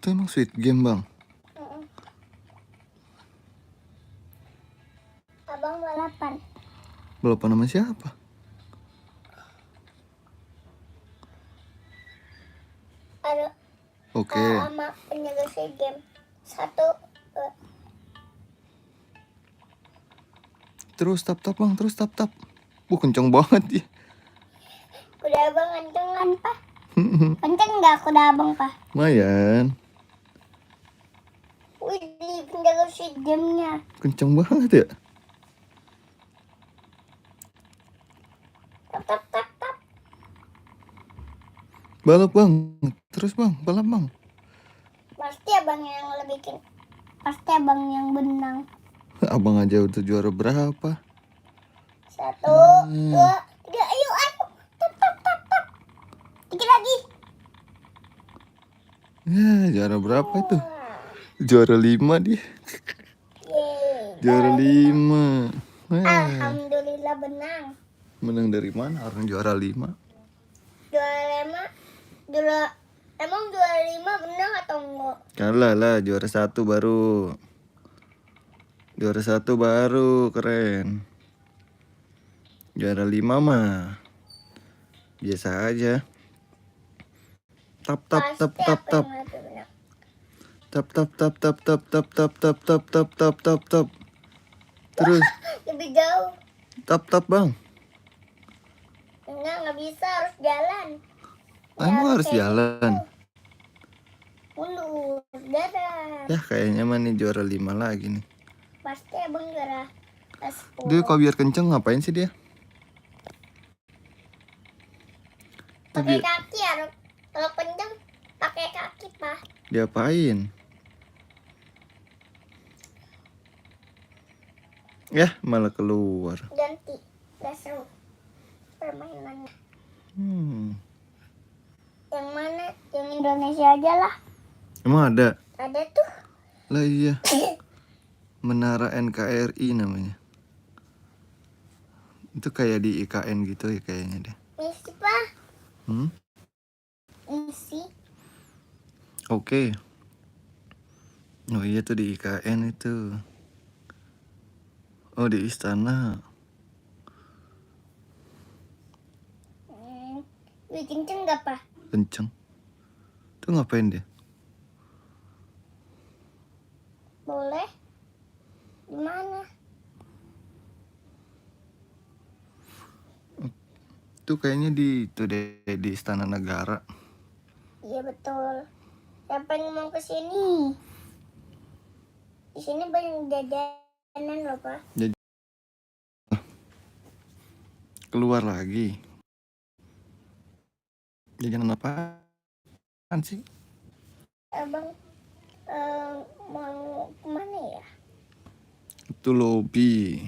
Itu emang Squid Game, Bang? Abang balapan. Balapan sama siapa? Ada Oke. sama penjaga Squid Game. Satu. Terus tap Bang, terus tap. Kenceng banget ya. Kuda abang kenceng kan, Pak? Kenceng nggak kuda abang, Pak? Lumayan. Wih, di penjaga Squid Game-nya. Kenceng banget ya. Tap. Balap, Bang. Terus, Bang. Balap, Bang. Pasti abang yang bikin. Pasti abang yang benang. Abang aja udah juara berapa? 1, 2, 3. Ayo. Tap. Dikit lagi. Ya, juara berapa itu? Juara 5 dia. Yeay. Juara 5. Alhamdulillah benang. Menang dari mana? Orang juara 5. Emang juara 5 benang atau enggak? Kalah lah, juara 1 baru. Juara 1 baru, keren. Juara 5 mah biasa aja. Tap. Tap. Terus Lebih jauh. tap, Bang. Enggak bisa, harus jalan. Emang harus jalan. Mundur, darat. Ya kayaknya mah nih juara 5 lagi nih. Pasti abang juara 10. Dia kalau biar kenceng ngapain sih dia? Pakai kaki ya. Kalau kenceng pakai kaki, Pak. Diapain? Ya malah keluar. Ganti. Udah seru permainannya. Yang mana? Yang Indonesia aja lah. Emang ada? Ada tuh. Lah iya. Menara NKRI namanya. Itu kayak di IKN gitu ya kayaknya deh. Misi, Pak. Misi. Oke. Oh iya tuh di IKN itu. Oh di istana. Wih, kenceng gak, Pak? Kenceng. Tuh ngapain dia? Boleh. Di mana? Tuh kayaknya di itu deh di Istana Negara. Iya betul. Siapa yang mau ke sini? Di sini banyak jajanan loh, Pak. Keluar lagi. Jajanan apaan sih? Abang mau kemana ya? Itu lobby.